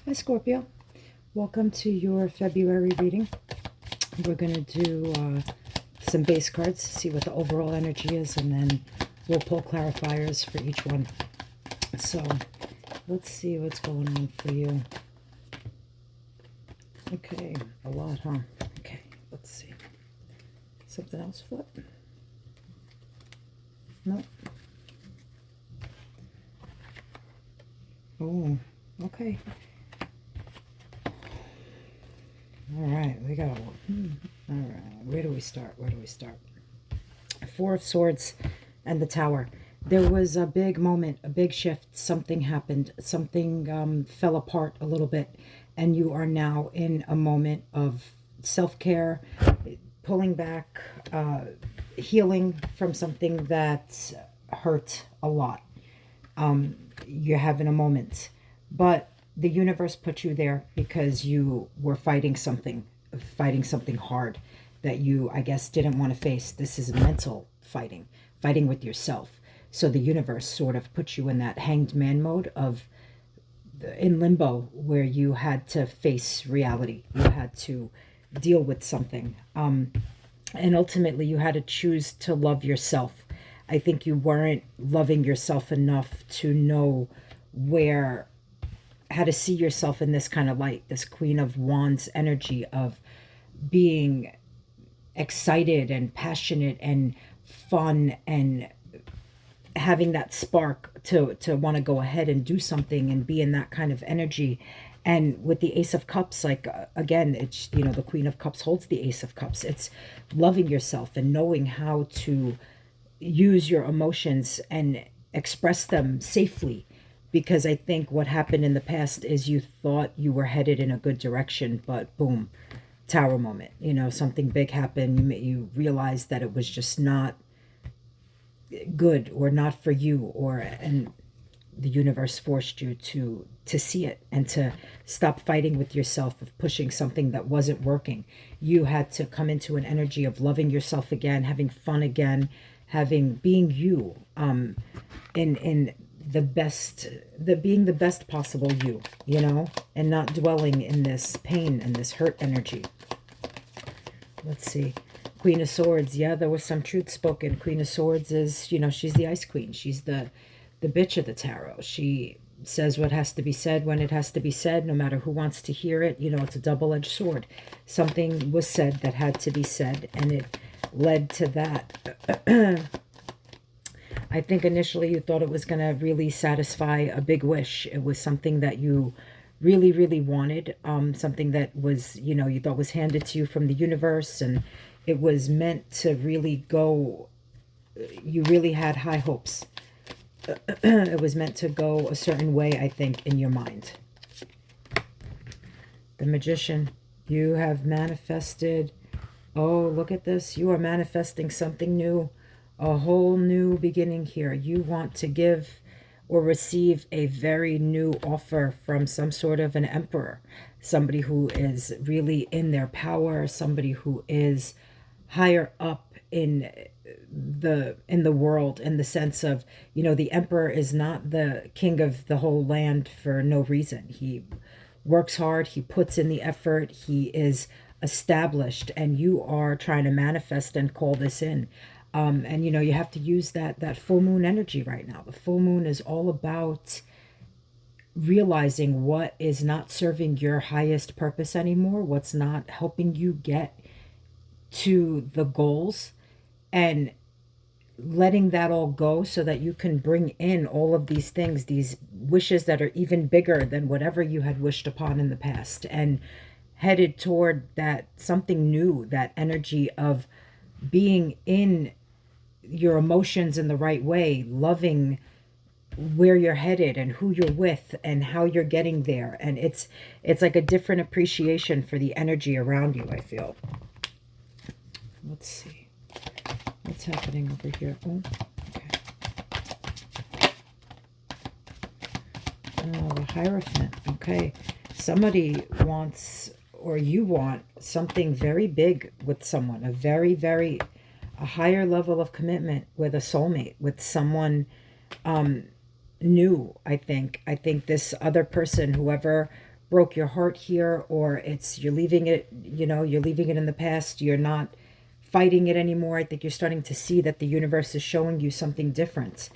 Hi Scorpio, welcome to your February reading. We're going to do some base cards, see what the overall energy is, and then we'll pull clarifiers for each one. So let's see what's going on for you. Okay, a lot, huh? Okay, let's see. Something else flip? No. Oh, okay. All right, we got one. All right, where do we start? Where do we start? Four of Swords and the Tower. There was a big moment, a big shift. Something happened. Something fell apart a little bit. And you are now in a moment of self-care, pulling back, healing from something that hurt a lot. You're having a moment. But the universe put you there because you were fighting something hard that you, I guess, didn't want to face. This is mental fighting, fighting with yourself. So the universe sort of put you in that hanged man mode of in limbo where you had to face reality. You had to deal with something. And ultimately, you had to choose to love yourself. I think you weren't loving yourself enough to know where, how to see yourself in this kind of light, this Queen of Wands energy of being excited and passionate and fun and having that spark to want to go ahead and do something and be in that kind of energy. And with the Ace of Cups, like again, it's, you know, the Queen of Cups holds the Ace of Cups. It's loving yourself and knowing how to use your emotions and express them safely. Because I think what happened in the past is you thought you were headed in a good direction, but boom, tower moment. You know, something big happened. You realized that it was just not good or not for you, or and the universe forced you to see it and to stop fighting with yourself of pushing something that wasn't working. You had to come into an energy of loving yourself again, having fun again, having being you, in the best, the being the best possible you, you know, and not dwelling in this pain and this hurt energy. Let's see. Queen of Swords. Yeah, there was some truth spoken. Queen of Swords is, you know, she's the Ice Queen. She's the bitch of the tarot. She says what has to be said when it has to be said, no matter who wants to hear it. You know, it's a double-edged sword. Something was said that had to be said, and it led to that. I think initially you thought it was going to really satisfy a big wish. It was something that you really, really wanted, something that was, you know, you thought was handed to you from the universe, and it was meant to really go, you really had high hopes. It was meant to go a certain way, I think, in your mind. The Magician, you have manifested, oh, look at this, you are manifesting something new, a whole new beginning here. You want to give or receive a very new offer from some sort of an emperor, somebody who is really in their power, somebody who is higher up in the world, in the sense of, you know, the emperor is not the king of the whole land for no reason. He works hard, he puts in the effort, he is established, and you are trying to manifest and call this in. And you know, you have to use that full moon energy right now. The full moon is all about realizing what is not serving your highest purpose anymore, what's not helping you get to the goals, and letting that all go so that you can bring in all of these things, these wishes that are even bigger than whatever you had wished upon in the past, and headed toward that something new, that energy of being in your emotions in the right way, loving where you're headed and who you're with and how you're getting there. And it's like a different appreciation for the energy around you, I feel. Let's see what's happening over here. Oh, okay. Oh, the Hierophant. Okay, somebody wants, or you want, something very big with someone, a very, very, a higher level of commitment with a soulmate, with someone new. I think this other person, whoever broke your heart here, or it's you're leaving it, you're leaving it in the past. You're not fighting it anymore. I think you're starting to see that the universe is showing you something different.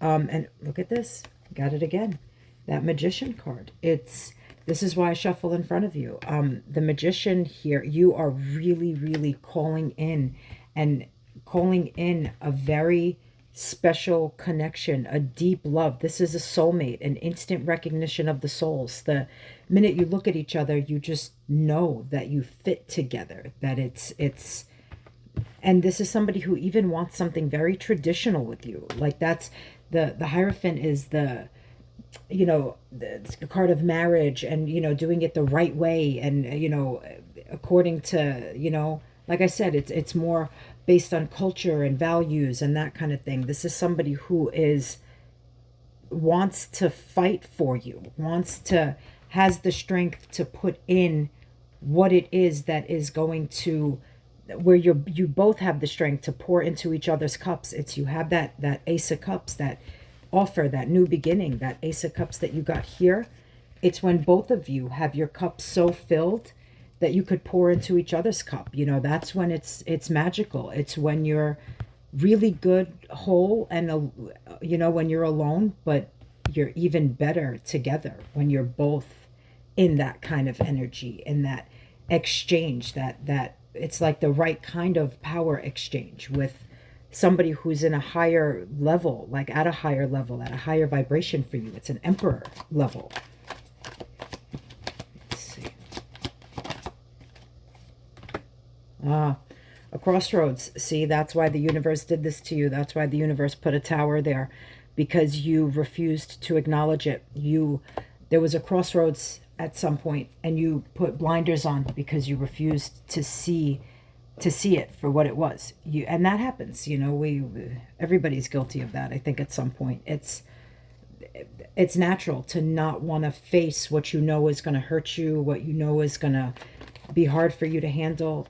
And look at this. Got it again. That Magician card. This is why I shuffle in front of you. The Magician here, you are really, really calling in a very special connection, a deep love. This is a soulmate, an instant recognition of the souls. The minute you look at each other, you just know that you fit together, that it's and this is somebody who even wants something very traditional with you. Like that's the Hierophant is the card of marriage, and doing it the right way, and according to like I said, it's more based on culture and values and that kind of thing. This is somebody who wants to fight for you, has the strength to put in what it is that is going to, where you both have the strength to pour into each other's cups. You have that Ace of Cups, that offer, that new beginning, that Ace of Cups that you got here. It's when both of you have your cups so filled that you could pour into each other's cup. That's when it's magical. It's when you're really good whole, and when you're alone, but you're even better together when you're both in that kind of energy, in that exchange, that it's like the right kind of power exchange with somebody who's in a higher level, like at a higher level, at a higher vibration for you. It's an Emperor level. Let's see. A crossroads. See, that's why the universe did this to you. That's why the universe put a tower there, because you refused to acknowledge it. There was a crossroads at some point, and you put blinders on because you refused to see it for what it was. And that happens. Everybody's guilty of that. I think at some point it's natural to not want to face what you know is going to hurt you, what you know is going to be hard for you to handle.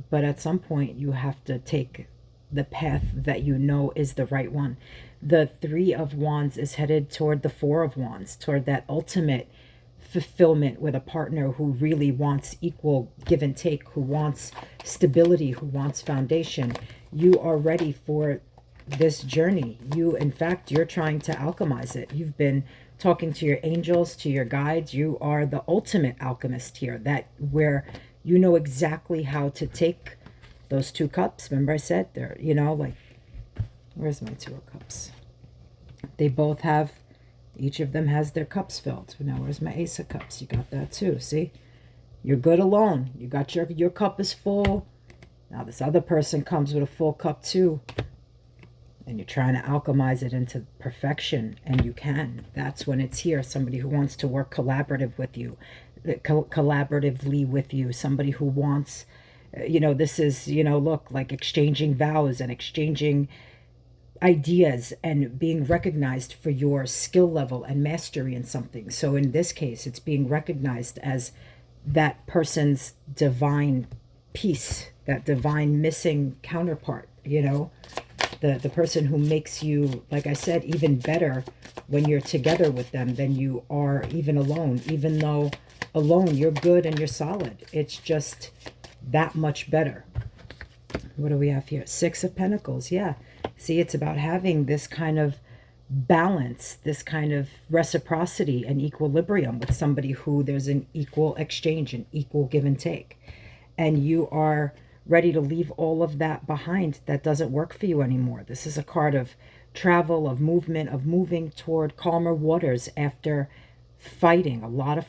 But at some point you have to take the path that you know is the right one. The Three of Wands is headed toward the Four of Wands, toward that ultimate fulfillment with a partner who really wants equal give and take, who wants stability, who wants foundation. You are ready for this journey. In fact, you're trying to alchemize it. You've been talking to your angels, to your guides. You are the ultimate alchemist here, that where you know exactly how to take those two cups. Remember I said they're, like, where's my Two of Cups? They both have, each of them has their cups filled. Now, where's my Ace of Cups? You got that too, see? You're good alone. You got your cup is full. Now this other person comes with a full cup too. And you're trying to alchemize it into perfection, and you can. That's when it's here. Somebody who wants to work collaboratively with you. Somebody who wants, this is, look, like exchanging vows and exchanging ideas and being recognized for your skill level and mastery in something. So in this case, it's being recognized as that person's divine piece, that divine missing counterpart, the person who makes you, like I said, even better when you're together with them than you are even alone. Even though alone you're good and you're solid, it's just that much better. What do we have here? Six of Pentacles. Yeah. See, it's about having this kind of balance, this kind of reciprocity and equilibrium with somebody who there's an equal exchange, an equal give and take. And you are ready to leave all of that behind that doesn't work for you anymore. This is a card of travel, of movement, of moving toward calmer waters after fighting, a lot of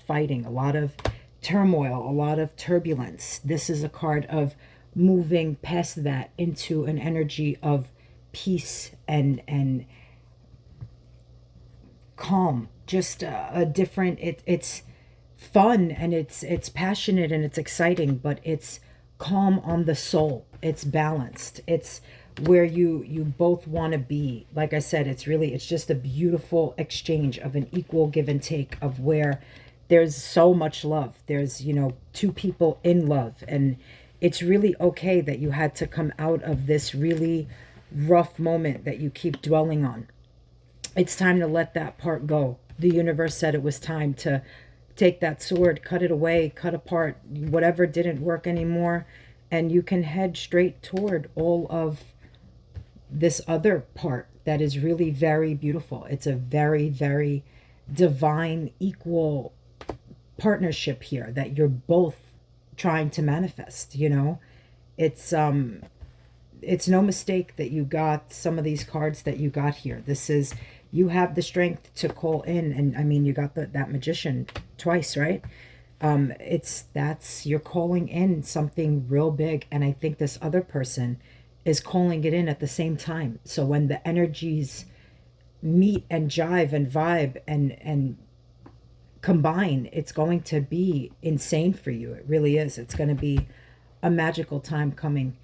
turmoil, a lot of turbulence. This is a card of moving past that into an energy of peace and calm. Just a different, it's fun, and it's passionate, and it's exciting, but it's calm on the soul. It's balanced. It's where you both want to be. Like I said, it's just a beautiful exchange of an equal give and take, of where there's so much love. There's, two people in love, and it's really okay that you had to come out of this really rough moment that you keep dwelling on. It's time to let that part go. The universe said it was time to take that sword, cut it away, cut apart whatever didn't work anymore, and you can head straight toward all of this other part that is really very beautiful. It's a very, very divine, equal partnership here that you're both trying to manifest, you know? It's no mistake that you got some of these cards that you got here. This is, you have the strength to call in, and I mean, you got that magician twice, right? You're calling in something real big, and I think this other person is calling it in at the same time. So when the energies meet and jive and vibe and combine, it's going to be insane for you. It really is. It's going to be a magical time coming.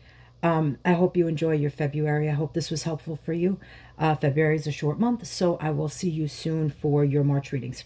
I hope you enjoy your February. I hope this was helpful for you. February is a short month, so I will see you soon for your March readings.